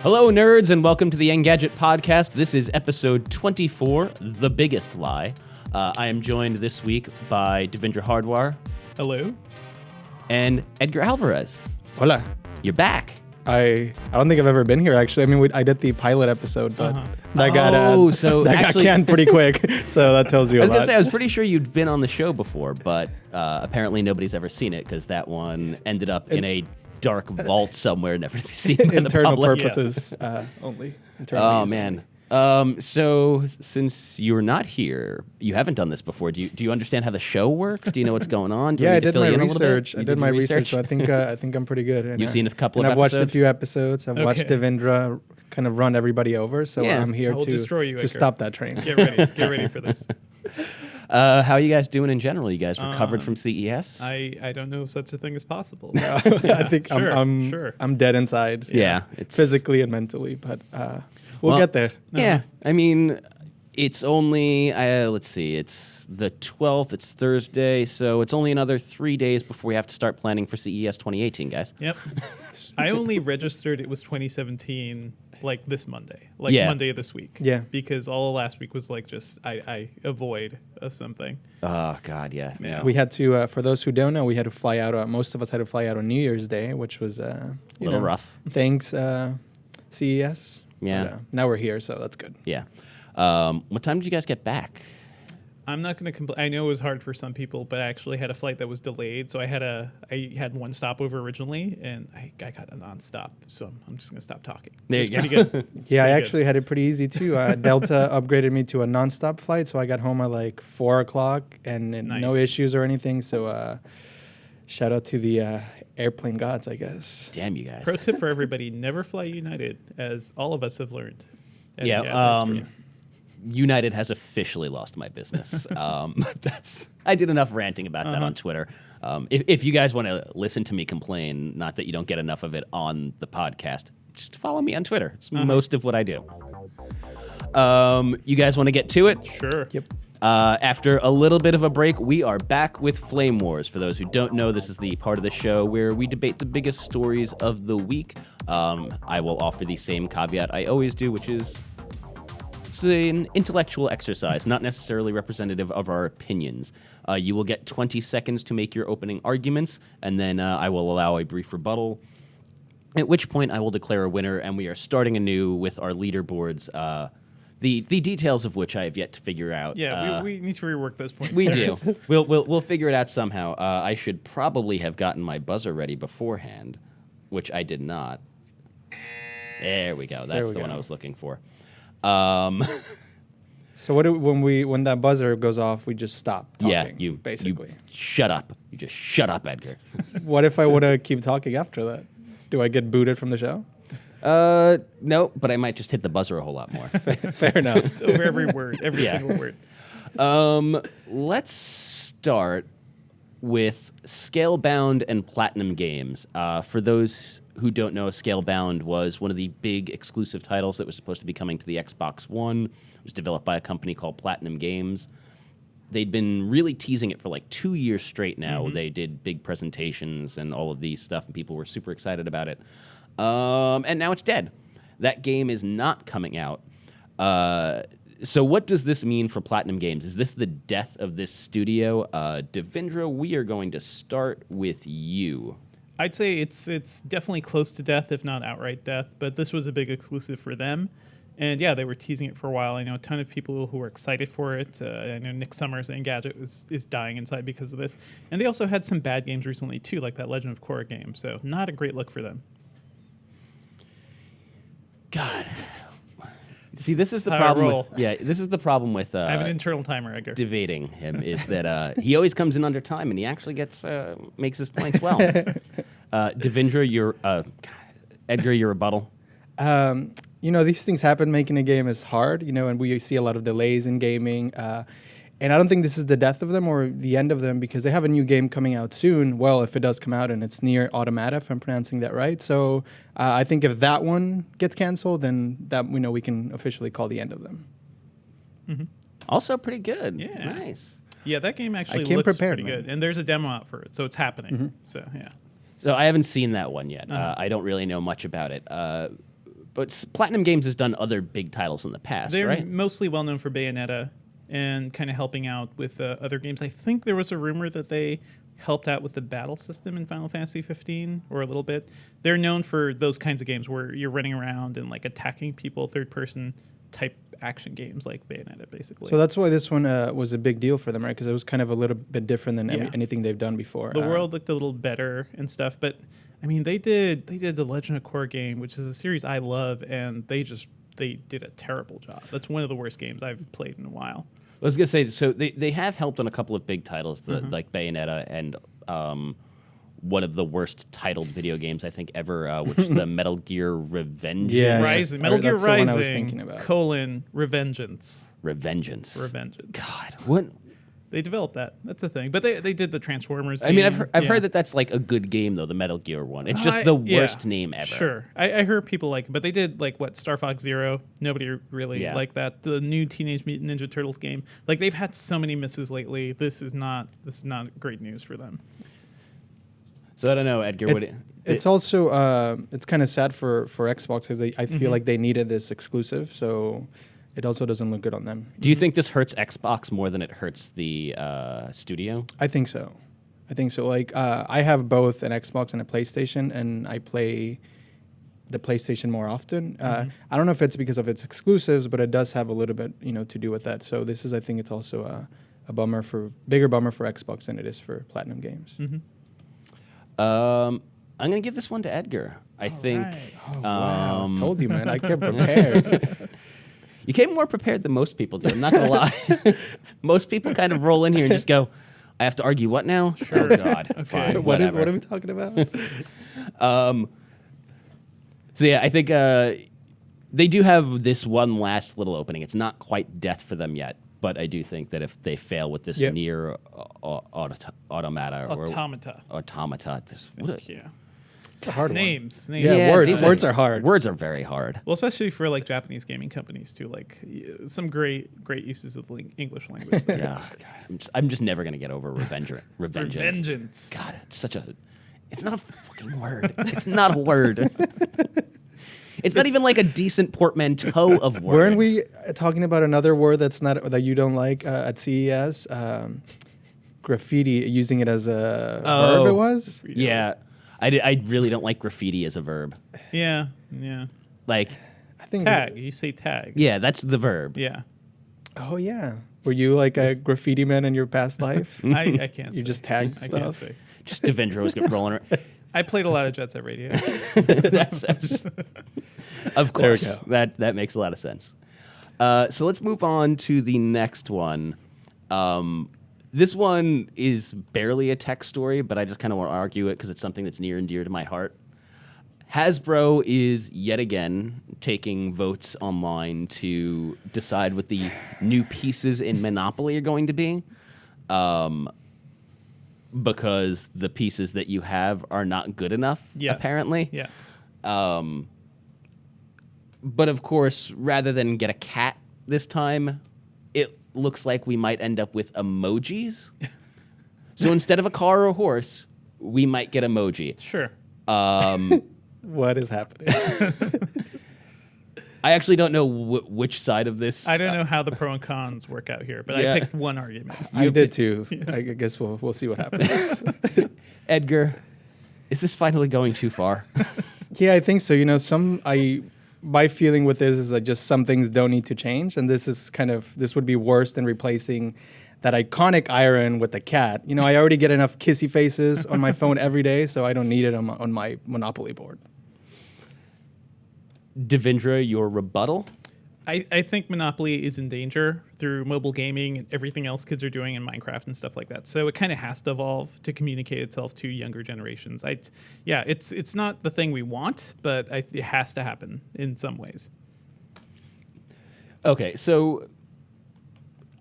Hello, nerds, and welcome to the Engadget podcast. This is episode 24, The Biggest Lie. I am joined this week by Devendra Hardwar. Hello. And Edgar Alvarez. Hola. You're back. I don't think I've ever been here, actually. I mean, I did the pilot episode, but that got canned pretty quick. So that tells you a lot. I was going to say, I was pretty sure you'd been on the show before, but apparently nobody's ever seen it because that one ended up in a dark vault somewhere, never to be seen by the internal public. purposes only. Oh, man. So since you're not here, you haven't done this before. Do you understand how the show works? Do you know what's going on? Yeah, I did my research. I did my research, so I think I'm pretty good. And, You've seen a couple of I've episodes? watched a few episodes. I've watched Devendra kind of run everybody over, so I'm here to stop that train. Get ready for this. How are you guys doing in general? You guys recovered from CES? I don't know if such a thing is possible. I think I'm dead inside. Yeah, it's physically and mentally, but we'll get there. Yeah, I mean, it's only let's see, it's the 12th. It's Thursday, so it's only another 3 days before we have to start planning for CES 2018, guys. Yep. I only registered it was 2017. Like this Monday, Monday of this week. Yeah. Because all of last week was like just I avoid of something. Oh, God, yeah. We had to, for those who don't know, we had to fly out. Most of us had to fly out on New Year's Day, which was a little rough. Thanks, CES. Yeah. But, now we're here, so that's good. Yeah. What time did you guys get back? I'm not going to complain. I know it was hard for some people, but I actually had a flight that was delayed. So I had one stopover originally, and I got a nonstop. So I'm just going to stop talking. There you go. Pretty good. Yeah, I actually had it pretty easy, too. Delta upgraded me to a nonstop flight, so I got home at like 4 o'clock, and no issues or anything. So shout out to the airplane gods, I guess. Damn, you guys. Pro tip for everybody, never fly United, as all of us have learned. United has officially lost my business. I did enough ranting about that on Twitter. If you guys want to listen to me complain, not that you don't get enough of it on the podcast, just follow me on Twitter. It's most of what I do. You guys want to get to it? Sure. Yep. After a little bit of a break, we are back with Flame Wars. For those who don't know, this is the part of the show where we debate the biggest stories of the week. I will offer the same caveat I always do, which is it's an intellectual exercise, not necessarily representative of our opinions. You will get 20 seconds to make your opening arguments, and then I will allow a brief rebuttal, at which point I will declare a winner, and we are starting anew with our leaderboards, the details of which I have yet to figure out. Yeah, we need to rework those points. We do. We'll figure it out somehow. I should probably have gotten my buzzer ready beforehand, which I did not. There we go. That's the one I was looking for. So when that buzzer goes off, we just stop talking. Yeah, basically. You shut up. You just shut up, Edgar. What if I want to keep talking after that? Do I get booted from the show? No, but I might just hit the buzzer a whole lot more. Fair enough. It's over every word, every single word. Let's start with Scalebound and Platinum Games. For those who don't know, Scalebound was one of the big exclusive titles that was supposed to be coming to the Xbox One. It was developed by a company called Platinum Games. They'd been really teasing it for like 2 years straight now. They did big presentations and all of these stuff, and people were super excited about it. And now it's dead. That game is not coming out. So what does this mean for Platinum Games? Is this the death of this studio? Devendra, we are going to start with you. I'd say it's definitely close to death, if not outright death, but this was a big exclusive for them. And yeah, they were teasing it for a while. I know a ton of people who were excited for it. I know Nick Summers and Engadget is dying inside because of this. And they also had some bad games recently too, like that Legend of Korra game. So not a great look for them. God. See, this is the problem. This is the problem with. I have an internal timer, Edgar. Debating him is that he always comes in under time, and he actually makes his points well. Devendra, Edgar, your rebuttal. These things happen. Making a game is hard. And we see a lot of delays in gaming. And I don't think this is the death of them or the end of them because they have a new game coming out soon. Well, if it does come out, and it's Nier Automata, if I'm pronouncing that right. So I think if that one gets canceled, then that we can officially call the end of them. Mm-hmm. Also pretty good. Yeah. Nice. Yeah, that game actually looks pretty good. And there's a demo out for it, so it's happening. Mm-hmm. So, yeah. So I haven't seen that one yet. I don't really know much about it. But Platinum Games has done other big titles in the past, They're right? mostly well known for Bayonetta and kind of helping out with other games. I think there was a rumor that they helped out with the battle system in Final Fantasy 15 or a little bit. They're known for those kinds of games where you're running around and like attacking people, third person type action games like Bayonetta, basically. So that's why this one was a big deal for them, right? Because it was kind of a little bit different than Yeah. anything they've done before. The world looked a little better and stuff, but I mean, they did the Legend of Korra game, which is a series I love, and they did a terrible job. That's one of the worst games I've played in a while. I was gonna say, so they have helped on a couple of big titles, like Bayonetta and one of the worst titled video games I think ever, which is the Metal Gear Revenge. Yeah. Rising, Metal Gear That's the one I was Rising, thinking about. Revengeance. Revengeance. God, what? They developed that. That's a thing. But they did the Transformers I mean, game. I've heard that that's like a good game though, the Metal Gear one. It's just the worst name ever. Sure. I heard people like it, but they did like Star Fox Zero. Nobody really liked that. The new Teenage Mutant Ninja Turtles game. Like they've had so many misses lately. This is not great news for them. So I don't know, Edgar. It's also it's kind of sad for Xbox because I feel like they needed this exclusive, so it also doesn't look good on them. Do you think this hurts Xbox more than it hurts the studio? I think so. Like I have both an Xbox and a PlayStation, and I play the PlayStation more often. I don't know if it's because of its exclusives, but it does have a little bit, to do with that. So this is, I think, it's also a bigger bummer for Xbox than it is for Platinum Games. I'm gonna give this one to Edgar. I think. Right. Oh, wow. I told you, man. I came prepared. You came more prepared than most people do. I'm not gonna lie. Most people kind of roll in here and just go, "I have to argue what now?" Sure. Oh God. Fine. What whatever. are we talking about? So yeah, I think they do have this one last little opening. It's not quite death for them yet, but I do think that if they fail with this near automata, this, Yeah. It's a hard Names. Yeah, words are hard. Words are very hard. Well, especially for like Japanese gaming companies too. Like some great uses of English language. There. Yeah, God, I'm just never gonna get over revengeance. Revengeance. God, it's not a fucking word. It's not a word. It's not even like a decent portmanteau of words. Weren't we talking about another word that you don't like at CES? Graffiti, using it as a verb. It was. Yeah, I really don't like graffiti as a verb. Yeah. Like, I think tag. You say tag. Yeah, that's the verb. Yeah. Oh yeah. Were you like a graffiti man in your past life? I can't. You say. just tagged I stuff. can't say. Just Devendra was rolling around. I played a lot of Jet Set Radio. Of course, that makes a lot of sense. So let's move on to the next one. This one is barely a tech story, but I just kind of want to argue it because it's something that's near and dear to my heart. Hasbro is yet again taking votes online to decide what the new pieces in Monopoly are going to be. Because the pieces that you have are not good enough, apparently. Yes. But of course, rather than get a cat this time, it looks like we might end up with emojis. So instead of a car or a horse, we might get emoji. Sure. What is happening? I actually don't know which side of this. I don't know how the pro and cons work out here, but I picked one argument. I did too. I guess we'll see what happens. Edgar, is this finally going too far? Yeah, I think so. My feeling with this is that just some things don't need to change, and this would be worse than replacing that iconic iron with the cat. I already get enough kissy faces on my phone every day, so I don't need it on my Monopoly board. Devendra, your rebuttal? I think Monopoly is in danger through mobile gaming and everything else kids are doing in Minecraft and stuff like that. So it kind of has to evolve to communicate itself to younger generations. It's not the thing we want, but it has to happen in some ways. Okay, so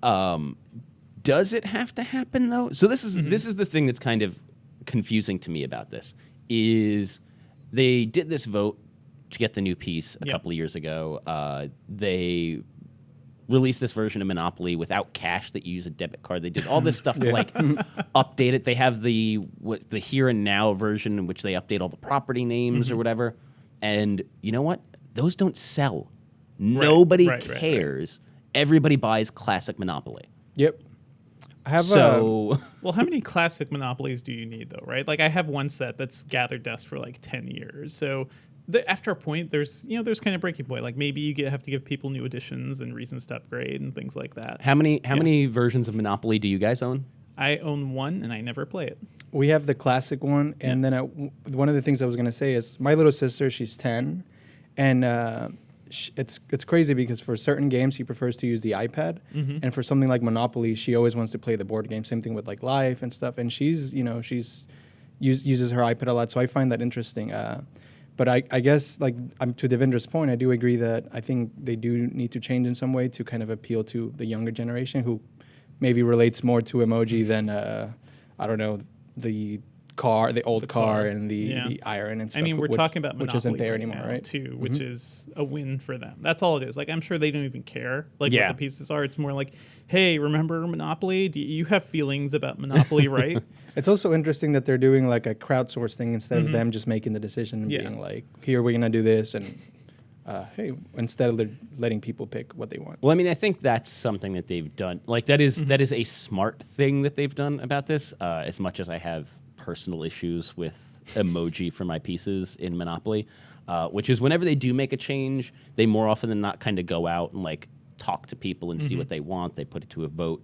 does it have to happen though? So this is the thing that's kind of confusing to me about this is they did this vote to get the new piece a couple of years ago. They released this version of Monopoly without cash that you use a debit card. They did all this stuff to like update it. They have the here and now version in which they update all the property names or whatever. And you know what? those don't sell. Nobody right. cares. Everybody buys classic Monopoly. Yep. I have So Well, how many classic Monopolies do you need, though, right? Like, I have one set that's gathered dust for like 10 years. So after a point, there's kind of breaking point. Like, maybe you have to give people new editions and reasons to upgrade and things like that. how many versions of Monopoly do you guys own? I own one, and I never play it. we have the classic one, and then one of the things I was gonna say is my little sister, she's 10, and it's crazy because for certain games she prefers to use the iPad, and for something like Monopoly, she always wants to play the board game. Same thing with like Life and stuff, and she's uses her iPad a lot, so I find that interesting. But I guess like to Devendra's point, I do agree that I think they do need to change in some way to kind of appeal to the younger generation who maybe relates more to emoji than I don't know, the old car and the iron and stuff. I mean, we're talking about Monopoly which isn't there right anymore, now, right? too, which is a win for them. That's all it is. Like, I'm sure they don't even care what the pieces are. It's more like, hey, remember Monopoly? Do you have feelings about Monopoly, right? It's also interesting that they're doing like a crowdsource thing instead of them just making the decision and being like, here, we're gonna do this, and hey, instead of letting people pick what they want. Well, I mean, I think that's something that they've done. Like that is a smart thing that they've done about this. As much as I have personal issues with emoji for my pieces in Monopoly, which is whenever they do make a change, they more often than not kind of go out and like talk to people and see what they want. They put it to a vote.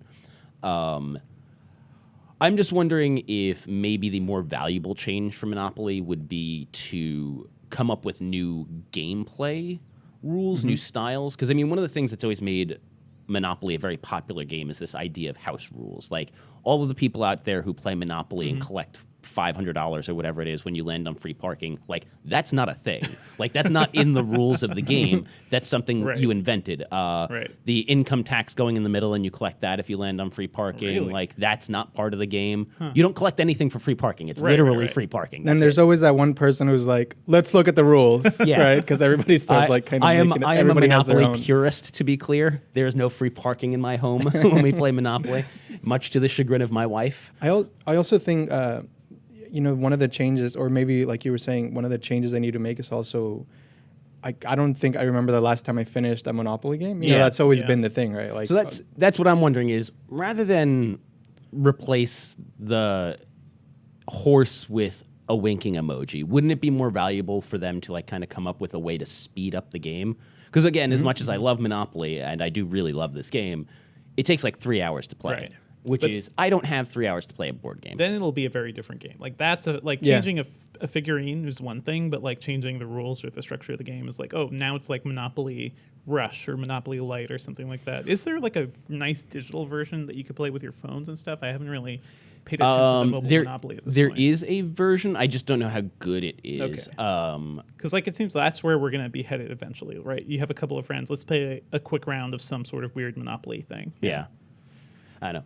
I'm just wondering if maybe the more valuable change for Monopoly would be to come up with new gameplay rules, new styles. Because, I mean, one of the things that's always made Monopoly a very popular game is this idea of house rules. Like, all of the people out there who play Monopoly and collect $500 or whatever it is when you land on free parking, like, that's not a thing. Like, that's not in the rules of the game. That's something you invented. The income tax going in the middle and you collect that if you land on free parking, like, that's not part of the game. You don't collect anything for free parking. It's literally free parking. And there's always that one person who's like, let's look at the rules, right? Because everybody starts like kind of making it. I am a Everybody has their Monopoly own. purist, to be clear. There's no free parking in my home when we play Monopoly, much to the chagrin of my wife. I also think, one of the changes, or maybe like you were saying, one of the changes they need to make is also, I don't think I remember the last time I finished a Monopoly game. You know, that's always been the thing, right? Like, so that's what I'm wondering is, rather than replace the horse with a winking emoji, wouldn't it be more valuable for them to like kind of come up with a way to speed up the game? Because again, as much as I love Monopoly, and I do really love this game, it takes like 3 hours to play. Right. Which is, I don't have 3 hours to play a board game. Then it'll be a very different game. Like, that's changing a figurine is one thing, but like changing the rules or the structure of the game is like, oh, now it's like Monopoly Rush or Monopoly Light or something like that. Is there like a nice digital version that you could play with your phones and stuff? I haven't really paid attention to the mobile Monopoly at this point. There is a version. I just don't know how good it is. Because like it seems that's where we're going to be headed eventually, right? You have a couple of friends. Let's play a quick round of some sort of weird Monopoly thing. Yeah. I know.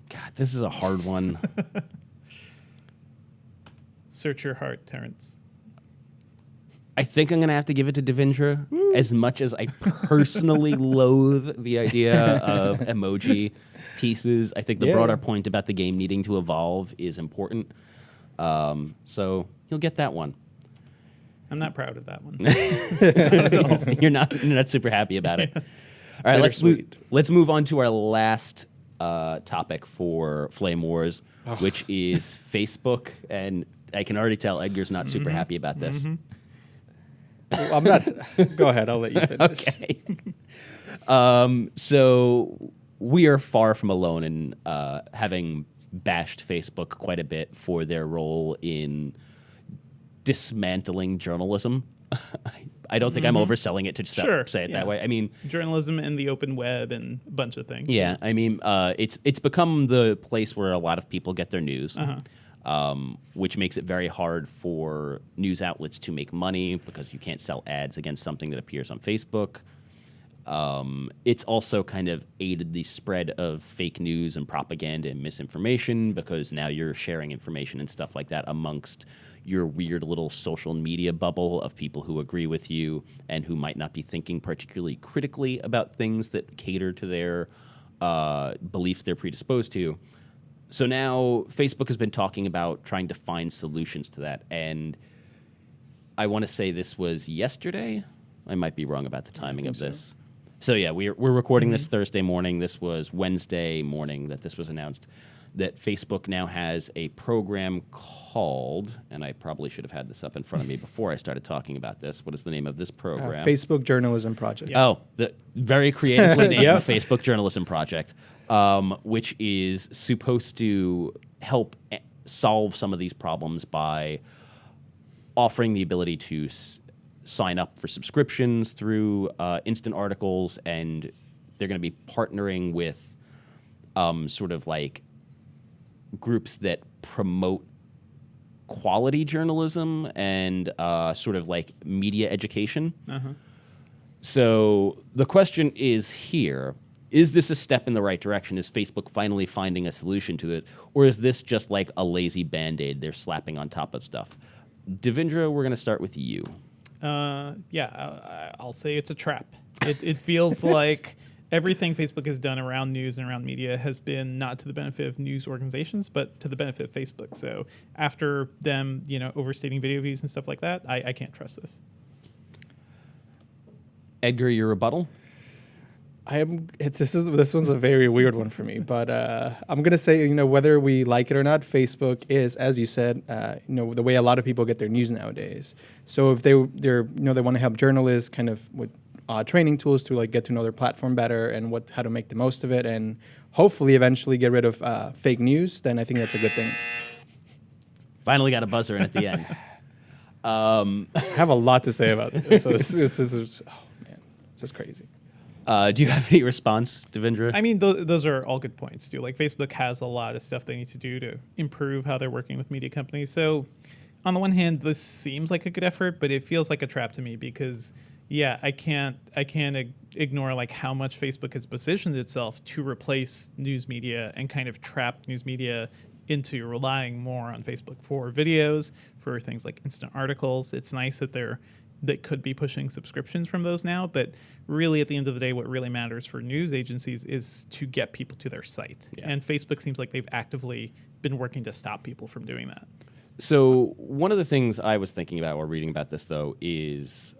God, this is a hard one. Search your heart, Terrence. I think I'm going to have to give it to Devendra. As much as I personally loathe the idea of emoji pieces, I think the broader point about the game needing to evolve is important. So you'll get that one. I'm not proud of that one. You're not super happy about it. All right, let's move on to our last topic for Flame Wars, which is Facebook. And I can already tell Edgar's not super happy about this. Well, I'm not. Go ahead. I'll let you finish. Okay. So we are far from alone in having bashed Facebook quite a bit for their role in dismantling journalism. I don't think I'm overselling it to say it that way. I mean, journalism and the open web and a bunch of things. Yeah, I mean, it's become the place where a lot of people get their news, which makes it very hard for news outlets to make money because you can't sell ads against something that appears on Facebook. It's also kind of aided the spread of fake news and propaganda and misinformation because now you're sharing information and stuff like that amongst your weird little social media bubble of people who agree with you and who might not be thinking particularly critically about things that cater to their beliefs they're predisposed to. So now Facebook has been talking about trying to find solutions to that. And I want to say this was yesterday. I might be wrong about the timing of this. So yeah, we're recording this Thursday morning. This was Wednesday morning that this was announced, that Facebook now has a program called, and I probably should have had this up in front of me before I started talking about this. What is the name of this program? Facebook Journalism Project. Yeah. Oh, the very creatively named Facebook Journalism Project, which is supposed to help solve some of these problems by offering the ability to sign up for subscriptions through instant articles, and they're going to be partnering with sort of like groups that promote quality journalism and sort of like media education. So the question is here, is this a step in the right direction? Is Facebook finally finding a solution to it? Or is this just like a lazy Band-Aid they're slapping on top of stuff? Devindra, we're going to start with you. I'll say it's a trap. It feels like everything Facebook has done around news and around media has been not to the benefit of news organizations, but to the benefit of Facebook. So after them, overstating video views and stuff like that, I can't trust this. Edgar, your rebuttal? This one's a very weird one for me, but I'm gonna say, whether we like it or not, Facebook is, as you said, the way a lot of people get their news nowadays. So if they want to help journalists kind of with training tools to like get to know their platform better and how to make the most of it, and hopefully eventually get rid of fake news, then I think that's a good thing. Finally got a buzzer in at the end. I have a lot to say about this. So this is, oh man, this is crazy. Do you have any response, Devindra? I mean, those are all good points, too. Like, Facebook has a lot of stuff they need to do to improve how they're working with media companies. So, on the one hand, this seems like a good effort, but it feels like a trap to me because, I can't ignore like how much Facebook has positioned itself to replace news media and kind of trap news media into relying more on Facebook for videos, for things like instant articles. It's nice that they could be pushing subscriptions from those now, but really at the end of the day, what really matters for news agencies is to get people to their site. Yeah. And Facebook seems like they've actively been working to stop people from doing that. So one of the things I was thinking about while reading about this, though, is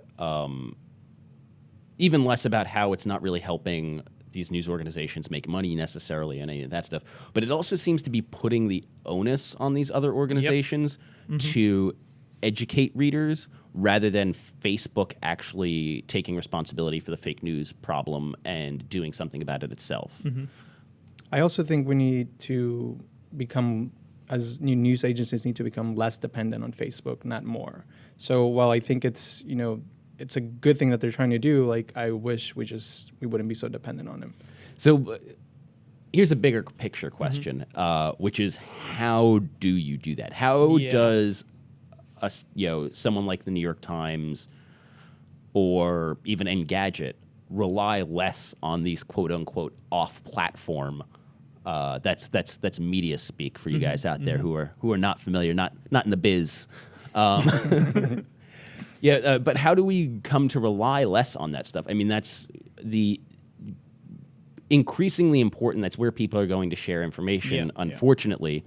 even less about how it's not really helping these news organizations make money necessarily and any of that stuff, but it also seems to be putting the onus on these other organizations to educate readers rather than Facebook actually taking responsibility for the fake news problem and doing something about it itself. I also think we need to become, as news agencies need to become less dependent on Facebook, not more. So while I think it's a good thing that they're trying to do, like I wish we wouldn't be so dependent on them. So here's a bigger picture question, which is how do you do that? How does someone like the New York Times or even Engadget rely less on these quote unquote off platform? That's media speak for you guys out there who are not familiar, not in the biz. But how do we come to rely less on that stuff? I mean, that's the increasingly important. That's where people are going to share information, unfortunately.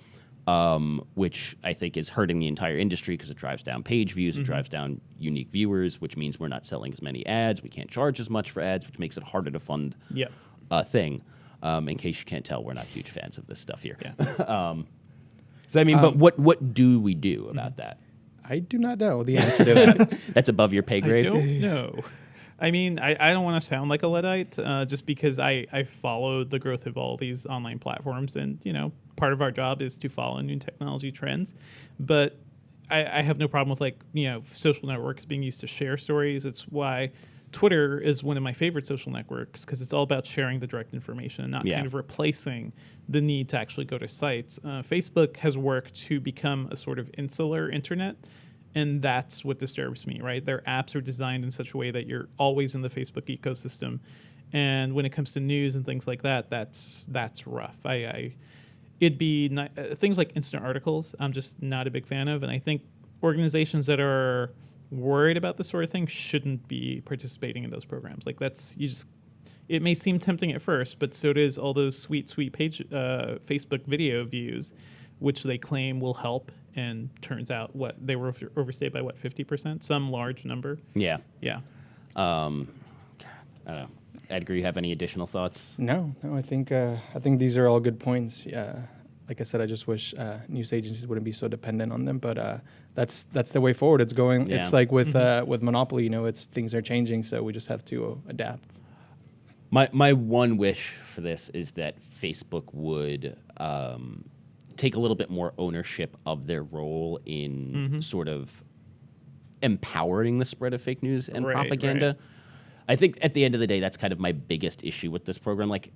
Which I think is hurting the entire industry because it drives down page views, it drives down unique viewers, which means we're not selling as many ads, we can't charge as much for ads, which makes it harder to fund a thing. In case you can't tell, we're not huge fans of this stuff here. So I mean, but what do we do about that? I do not know the answer to that. That's above your pay grade? I don't know. I mean, I don't want to sound like a Luddite just because I follow the growth of all these online platforms, and part of our job is to follow new technology trends. But I have no problem with social networks being used to share stories. It's why Twitter is one of my favorite social networks because it's all about sharing the direct information and not kind of replacing the need to actually go to sites. Facebook has worked to become a sort of insular internet, and that's what disturbs me, right? Their apps are designed in such a way that you're always in the Facebook ecosystem. And when it comes to news and things like that, that's rough. It'd be things like instant articles, I'm just not a big fan of. And I think organizations that are worried about this sort of thing shouldn't be participating in those programs. It may seem tempting at first, but so does all those sweet page Facebook video views, which they claim will help. and turns out what they were overstayed by 50%, some large number. Yeah. Yeah. I don't know. Edgar, you have any additional thoughts? No, I think these are all good points. Like I said, I just wish news agencies wouldn't be so dependent on them. But that's the way forward. It's going. Yeah. It's like with Monopoly. It's things are changing, so we just have to adapt. My one wish for this is that Facebook would take a little bit more ownership of their role in sort of empowering the spread of fake news and propaganda. Right. I think at the end of the day, that's kind of my biggest issue with this program. Like,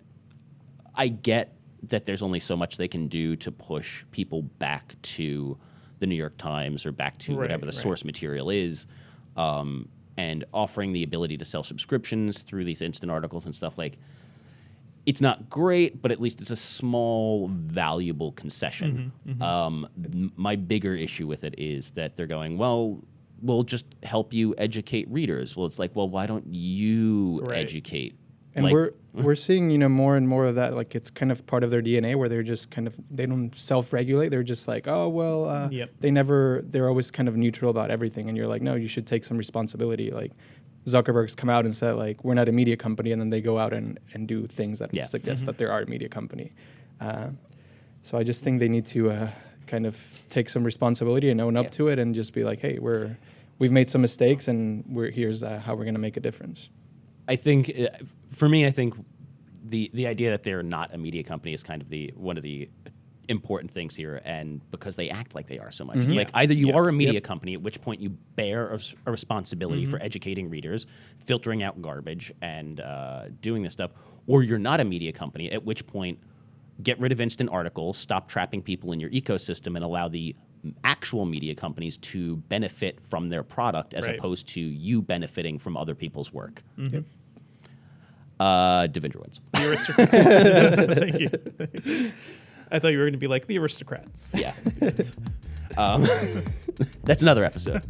I get that there's only so much they can do to push people back to the New York Times or back to whatever the source material is, and offering the ability to sell subscriptions through these instant articles and stuff. Like, it's not great, but at least it's a small, valuable concession. My bigger issue with it is that they're going, well, we'll just help you educate readers. Well, it's like, well, why don't you educate? And we're seeing, more and more of that. Like, it's kind of part of their DNA where they're just they don't self-regulate. They're just like, oh, well, they're always kind of neutral about everything. And you're like, no, you should take some responsibility. Like, Zuckerberg's come out and said, like, we're not a media company. And then they go out and do things that suggest that they are a media company. So I just think they need to kind of take some responsibility and own up to it and just be like, hey, we've made some mistakes and here's how we're going to make a difference. I think, for me, I think the idea that they're not a media company is kind of one of the important things here, and because they act like they are so much. Like, either you are a media company, at which point you bear a responsibility for educating readers, filtering out garbage, and doing this stuff, or you're not a media company, at which point get rid of instant articles, stop trapping people in your ecosystem, and allow the actual media companies to benefit from their product as opposed to you benefiting from other people's work. Devindra wins. The aristocrats. Thank you. I thought you were going to be like the aristocrats. Yeah. That's another episode.